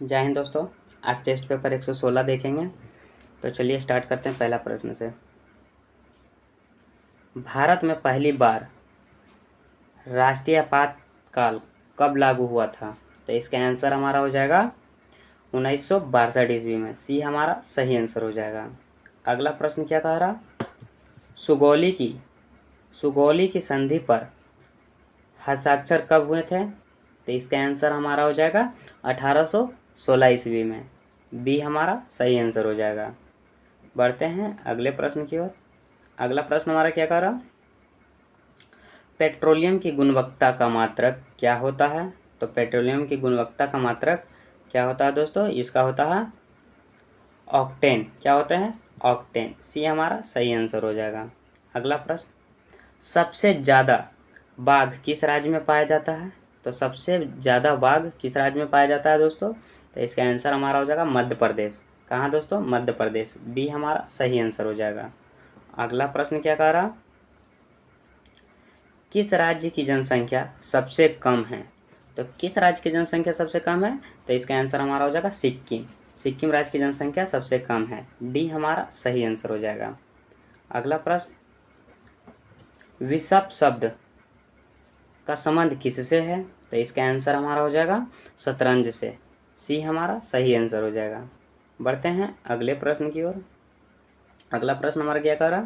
जय हिंद दोस्तों। आज टेस्ट पेपर 116 देखेंगे। तो चलिए स्टार्ट करते हैं पहला प्रश्न से। भारत में पहली बार राष्ट्रीय आपातकाल कब लागू हुआ था? तो इसका आंसर हमारा हो जाएगा 1962 ईस्वी में। सी हमारा सही आंसर हो जाएगा। अगला प्रश्न क्या कह रहा? सुगौली की संधि पर हस्ताक्षर कब हुए थे? तो इसका आंसर हमारा हो जाएगा 1816 ईस्वी में। बी हमारा सही आंसर हो जाएगा। बढ़ते हैं अगले प्रश्न की ओर। अगला प्रश्न हमारा क्या कह रहा? पेट्रोलियम की गुणवत्ता का मात्रक क्या होता है? तो पेट्रोलियम की गुणवत्ता का मात्रक क्या होता है दोस्तों? इसका होता है ऑक्टेन। क्या होता है? ऑक्टेन। सी हमारा सही आंसर हो जाएगा। अगला प्रश्न, सबसे ज़्यादा बाघ किस राज्य में पाया जाता है? तो सबसे ज़्यादा बाघ किस राज्य में पाया जाता है दोस्तों? तो इसका आंसर हमारा हो जाएगा मध्य प्रदेश। कहाँ दोस्तों? मध्य प्रदेश। बी हमारा सही आंसर हो जाएगा। अगला प्रश्न क्या कह रहा? किस राज्य की जनसंख्या सबसे कम है? तो किस राज्य की जनसंख्या सबसे कम है? तो इसका आंसर हमारा हो जाएगा सिक्किम। सिक्किम राज्य की जनसंख्या सबसे कम है। डी हमारा सही आंसर हो जाएगा। अगला प्रश्न, विषप शब्द का संबंध किससे है? तो इसका आंसर हमारा हो जाएगा शतरंज से। सी हमारा सही आंसर हो जाएगा। बढ़ते हैं अगले प्रश्न की ओर। अगला प्रश्न हमारा क्या कह रहा?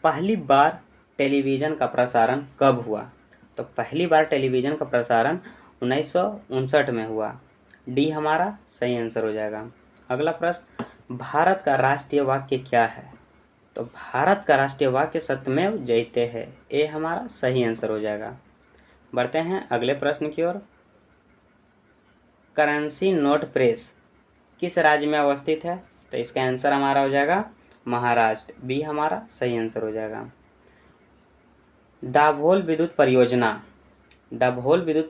पहली बार टेलीविज़न का प्रसारण कब हुआ? तो पहली बार टेलीविज़न का प्रसारण 1959 में हुआ। डी हमारा सही आंसर हो जाएगा। अगला प्रश्न, भारत का राष्ट्रीय वाक्य क्या है? तो भारत का राष्ट्रीय वाक्य सत्यमेव जयते है। ए हमारा सही आंसर हो जाएगा। बढ़ते हैं अगले प्रश्न की ओर। करेंसी नोट प्रेस किस राज्य में अवस्थित है? तो इसका आंसर हमारा हो जाएगा महाराष्ट्र। बी हमारा सही आंसर हो जाएगा। दाभोल विद्युत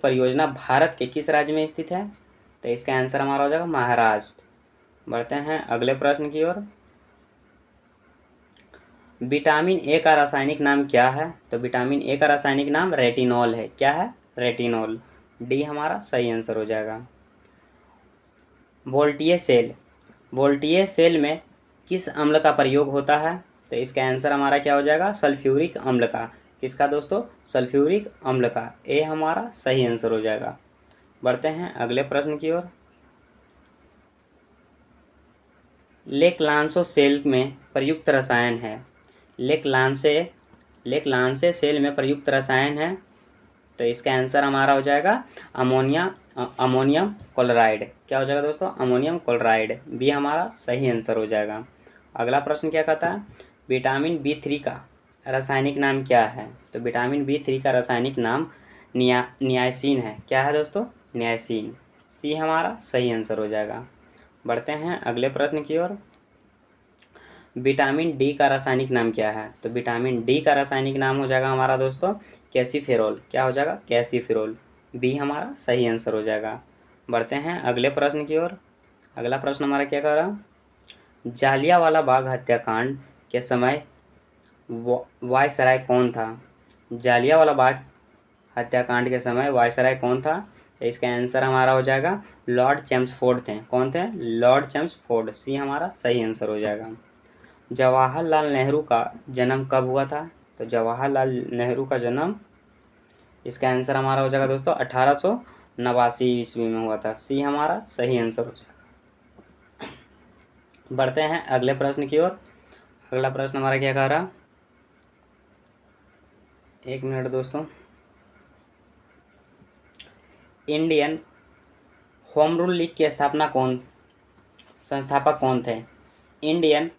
परियोजना भारत के किस राज्य में स्थित है? तो इसका आंसर हमारा हो जाएगा महाराष्ट्र। बढ़ते हैं अगले प्रश्न की ओर। विटामिन ए का रासायनिक नाम क्या है? तो विटामिन ए का रासायनिक नाम रेटिनॉल है। क्या है? रेटिनॉल। डी हमारा सही आंसर हो जाएगा। वोल्टीय सेल में किस अम्ल का प्रयोग होता है? तो इसका आंसर हमारा क्या हो जाएगा? सल्फ्यूरिक अम्ल का। किसका दोस्तों? सल्फ्यूरिक अम्ल का। ए हमारा सही आंसर हो जाएगा। बढ़ते हैं अगले प्रश्न की ओर। लेक्लांसो सेल में प्रयुक्त रसायन है। लेक्लांसे सेल में प्रयुक्त रसायन है। तो इसका आंसर हमारा हो जाएगा अमोनियम क्लोराइड। क्या हो जाएगा दोस्तों? Ammonium chloride. बी हमारा सही आंसर हो जाएगा। अगला प्रश्न क्या कहता है? विटामिन B3 का रासायनिक नाम क्या है? तो विटामिन B3 का रासायनिक नाम नियासिन है। क्या है दोस्तों? नियासिन। सी हमारा सही आंसर हो जाएगा। बढ़ते हैं अगले प्रश्न की ओर। विटामिन डी का रासायनिक नाम क्या है? तो विटामिन डी का रासायनिक नाम हो जाएगा हमारा दोस्तों कैल्सीफेरोल। क्या हो जाएगा? कैल्सीफेरोल। बी हमारा सही आंसर हो जाएगा। बढ़ते हैं अगले प्रश्न की ओर। अगला प्रश्न हमारा क्या कह रहा? जालियांवाला बाग हत्याकांड के समय वायसराय कौन था? जालियांवाला बाग हत्याकांड के समय वायसराय कौन था? तो इसका आंसर हमारा हो जाएगा लॉर्ड चेम्सफोर्ड थे। कौन थे? Lord Chelmsford. सी हमारा सही आंसर हो जाएगा। जवाहरलाल नेहरू का जन्म कब हुआ था? तो जवाहरलाल नेहरू का जन्म, इसका आंसर हमारा हो जाएगा दोस्तों 1889 ईस्वी में हुआ था। सी हमारा सही आंसर हो जाएगा। बढ़ते हैं अगले प्रश्न की ओर। अगला प्रश्न हमारा क्या कह रहा? एक मिनट दोस्तों। इंडियन होम रूल लीग के संस्थापक कौन थे? इंडियन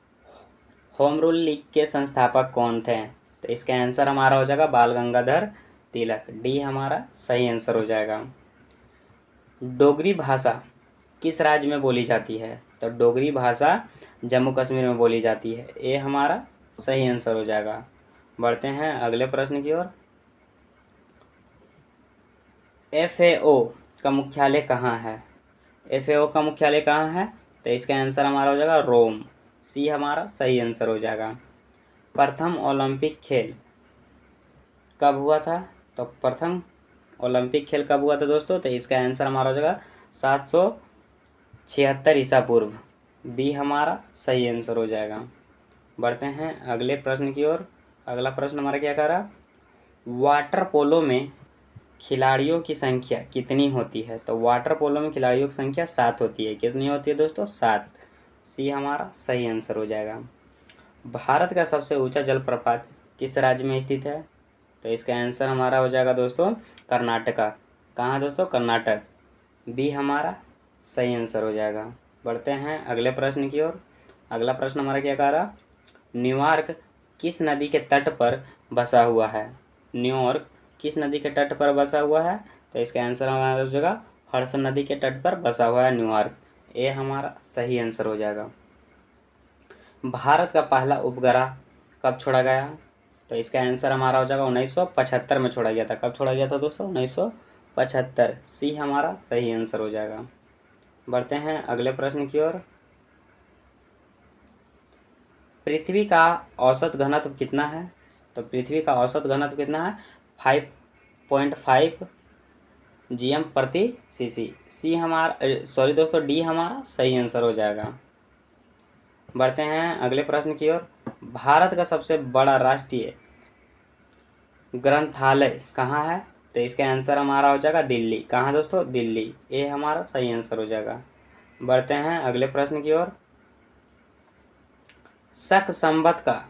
होम रूल लीग के संस्थापक कौन थे? तो इसका आंसर हमारा हो जाएगा बाल गंगाधर तिलक। डी हमारा सही आंसर हो जाएगा। डोगरी भाषा किस राज्य में बोली जाती है? तो डोगरी भाषा जम्मू कश्मीर में बोली जाती है। ए हमारा सही आंसर हो जाएगा। बढ़ते हैं अगले प्रश्न की ओर। FAO का मुख्यालय कहाँ है? FAO का मुख्यालय कहाँ है? तो इसका आंसर हमारा हो जाएगा रोम। सी हमारा सही आंसर हो जाएगा। प्रथम ओलंपिक खेल कब हुआ था? तो प्रथम ओलंपिक खेल कब हुआ था दोस्तों? तो इसका आंसर हमारा हो जाएगा 76 ईसा पूर्व। बी हमारा सही आंसर हो जाएगा। बढ़ते हैं अगले प्रश्न की ओर। अगला प्रश्न हमारा क्या कह रहा, वाटर पोलो में खिलाड़ियों की संख्या कितनी होती है? तो वाटर पोलो में खिलाड़ियों की संख्या 7 होती है। कितनी होती है दोस्तों? 7। सी हमारा सही आंसर हो जाएगा। भारत का सबसे ऊंचा जलप्रपात किस राज्य में स्थित है? तो इसका आंसर हमारा हो जाएगा दोस्तों कर्नाटका। कहाँ दोस्तों? कर्नाटक। बी हमारा सही आंसर हो जाएगा। बढ़ते हैं अगले प्रश्न की ओर। अगला प्रश्न हमारा क्या कह रहा, न्यूयॉर्क किस नदी के तट पर बसा हुआ है? न्यूयॉर्क किस नदी के तट पर बसा हुआ है? तो इसका आंसर हमारा हो जाएगा हडसन नदी के तट पर बसा हुआ है न्यूयॉर्क। ये हमारा सही आंसर हो जाएगा। भारत का पहला उपग्रह कब छोड़ा गया? तो इसका आंसर हमारा हो जाएगा 1975 में छोड़ा गया था। कब छोड़ा गया था दोस्तों? 1975। सी हमारा सही आंसर हो जाएगा। बढ़ते हैं अगले प्रश्न की ओर। पृथ्वी का औसत घनत्व कितना है? तो पृथ्वी का औसत घनत्व कितना है? 5.5 GM प्रति cc। सी हमारा सॉरी दोस्तों डी हमारा सही आंसर हो जाएगा। बढ़ते हैं अगले प्रश्न की ओर। भारत का सबसे बड़ा राष्ट्रीय ग्रंथालय कहाँ है? तो इसका आंसर हमारा हो जाएगा दिल्ली। कहाँ दोस्तों? दिल्ली। ये हमारा सही आंसर हो जाएगा। बढ़ते हैं अगले प्रश्न की ओर। शक संवत का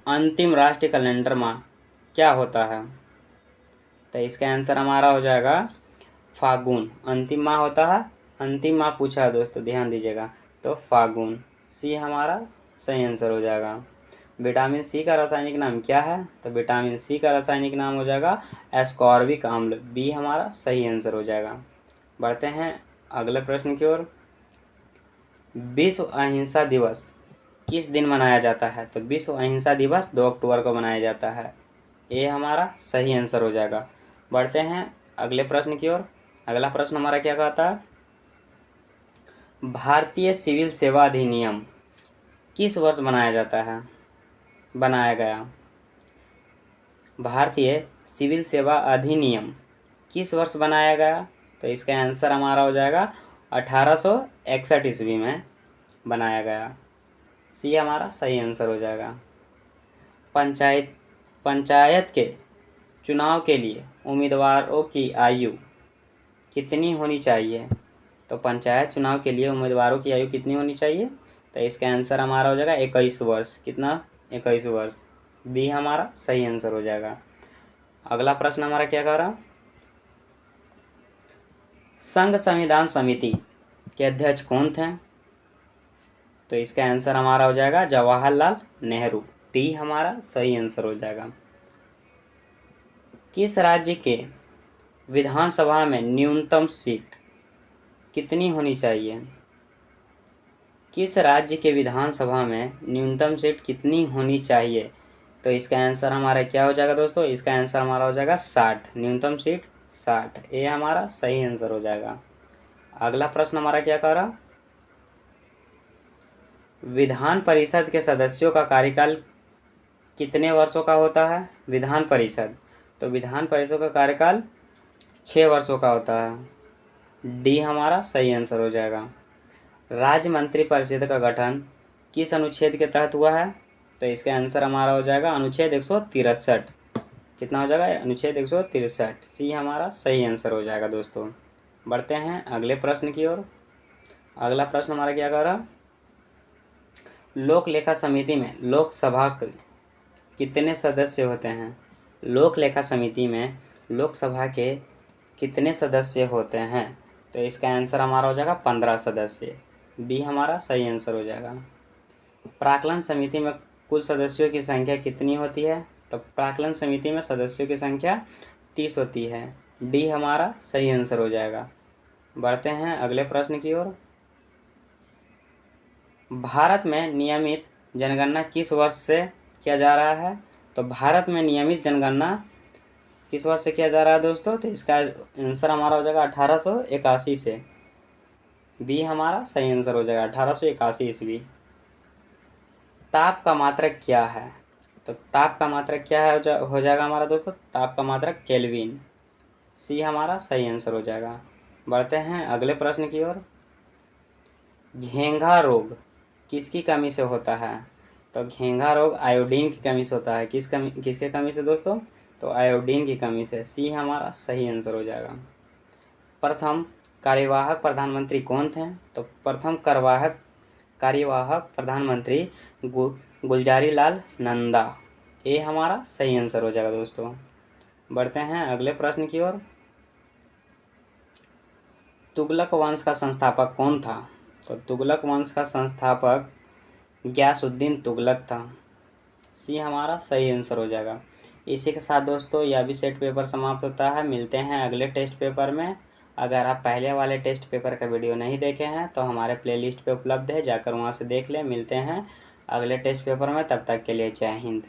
अंतिम राष्ट्रीय कैलेंडर माह क्या होता है? तो इसका आंसर हमारा हो जाएगा फागुन। अंतिम माह होता है, अंतिम माह पूछा है दोस्तों, ध्यान दीजिएगा। तो फागुन। सी हमारा सही आंसर हो जाएगा। विटामिन सी का रासायनिक नाम क्या है? तो विटामिन सी का रासायनिक नाम हो जाएगा एस्कॉर्बिक अम्ल। बी हमारा सही आंसर हो जाएगा। बढ़ते हैं अगले प्रश्न की ओर। विश्व अहिंसा दिवस किस दिन मनाया जाता है? तो विश्व अहिंसा दिवस 2 अक्टूबर को मनाया जाता है। ये हमारा सही आंसर हो जाएगा। बढ़ते हैं अगले प्रश्न की ओर। अगला प्रश्न हमारा क्या कहता है, भारतीय सिविल सेवा अधिनियम किस वर्ष बनाया गया? भारतीय सिविल सेवा अधिनियम किस वर्ष बनाया गया? तो इसका आंसर हमारा हो जाएगा 1861 ईस्वी में बनाया गया। सी हमारा सही आंसर हो जाएगा। पंचायत के चुनाव के लिए उम्मीदवारों की आयु कितनी होनी चाहिए? तो पंचायत चुनाव के लिए उम्मीदवारों की आयु कितनी होनी चाहिए? तो इसका आंसर हमारा हो जाएगा 21 वर्ष। कितना? 21 वर्ष। बी हमारा सही आंसर हो जाएगा। अगला प्रश्न हमारा क्या कह रहा, संघ संविधान समिति के अध्यक्ष कौन थे? तो इसका आंसर हमारा हो जाएगा जवाहरलाल नेहरू। डी हमारा सही आंसर हो जाएगा। किस राज्य के विधानसभा में न्यूनतम सीट कितनी होनी चाहिए? किस राज्य के विधानसभा में न्यूनतम सीट कितनी होनी चाहिए? तो इसका आंसर हमारा क्या हो जाएगा दोस्तों? इसका आंसर हमारा हो जाएगा 60। न्यूनतम सीट 60। ये हमारा सही आंसर हो जाएगा। अगला प्रश्न हमारा क्या कह रहा, विधान परिषद के सदस्यों का कार्यकाल कितने वर्षों का होता है? विधान परिषद, तो विधान परिषद का कार्यकाल 6 वर्षों का होता है। डी हमारा सही आंसर हो जाएगा। राज्य मंत्री परिषद का गठन किस अनुच्छेद के तहत हुआ है? तो इसका आंसर हमारा हो जाएगा अनुच्छेद 163। कितना हो जाएगा? अनुच्छेद 163। सी हमारा सही आंसर हो जाएगा दोस्तों। बढ़ते हैं अगले प्रश्न की ओर। अगला प्रश्न हमारा क्या कह रहा, लोक लेखा समिति में लोकसभा के कितने सदस्य होते हैं? लोक लेखा समिति में लोकसभा के कितने सदस्य होते हैं? तो इसका आंसर हमारा हो जाएगा 15 सदस्य। बी हमारा सही आंसर हो जाएगा। प्राक्कलन समिति में कुल सदस्यों की संख्या कितनी होती है? तो प्राक्कलन समिति में सदस्यों की संख्या 30 होती है। डी हमारा सही आंसर हो जाएगा। बढ़ते हैं अगले प्रश्न की ओर। भारत में नियमित जनगणना किस वर्ष से किया जा रहा है? तो भारत में नियमित जनगणना किस वर्ष से किया जा रहा है दोस्तों? तो इसका आंसर हमारा हो जाएगा 1881 से। बी हमारा सही आंसर हो जाएगा 1881 ईस्वी। ताप का मात्रक क्या है? तो ताप का मात्रक क्या है हो जाएगा हमारा दोस्तों? ताप का मात्रक केल्विन। सी हमारा सही आंसर हो जाएगा। बढ़ते हैं अगले प्रश्न की ओर। घेंघा रोग किसकी कमी से होता है? तो घेंघा रोग आयोडीन की कमी से होता है। किसके कमी से दोस्तों? तो आयोडीन की कमी से। सी हमारा सही आंसर हो जाएगा। प्रथम कार्यवाहक प्रधानमंत्री कौन थे? तो प्रथम कार्यवाहक प्रधानमंत्री गुलजारी लाल नंदा। ये हमारा सही आंसर हो जाएगा दोस्तों। बढ़ते हैं अगले प्रश्न की ओर। तुगलक वंश का संस्थापक कौन था? तो तुगलक वंश का संस्थापक गयासुद्दीन तुगलक था। सी हमारा सही आंसर हो जाएगा। इसी के साथ दोस्तों यह भी सेट पेपर समाप्त होता है। मिलते हैं अगले टेस्ट पेपर में। अगर आप पहले वाले टेस्ट पेपर का वीडियो नहीं देखे हैं तो हमारे प्लेलिस्ट पे उपलब्ध है, जाकर वहाँ से देख लें। मिलते हैं अगले टेस्ट पेपर में, तब तक के लिए जय हिंद।